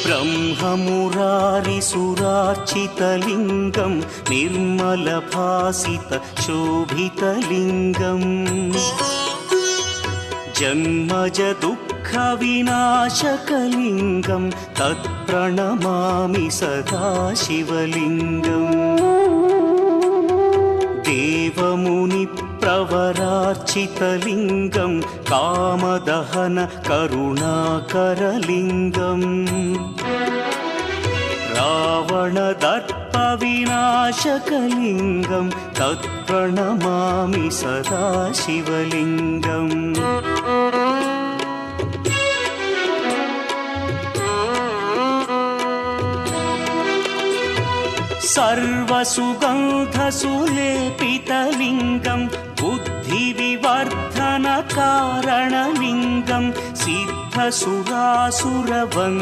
ब्रह्ममुरारिसुरार्चितलिङ्गं निर्मलभासितशोभितलिङ्गम् जन्मजदुःखविनाशकलिङ्गं तत्प्रणमामि सदा शिवलिङ्गम् देवमुनिप्रवरार्चितलिङ्गं कामदहन करुणाकरलिङ्गम् रावणदर्पविनाशकलिङ्गं तत्प्रणमामि सदा शिवलिङ्गम् सर्वसुगन्धसुलेपितलिङ्गं बुद्धिविवर्धनकारणलिङ्गं सिद्धसुरासुरवन्द्यलिङ्गम्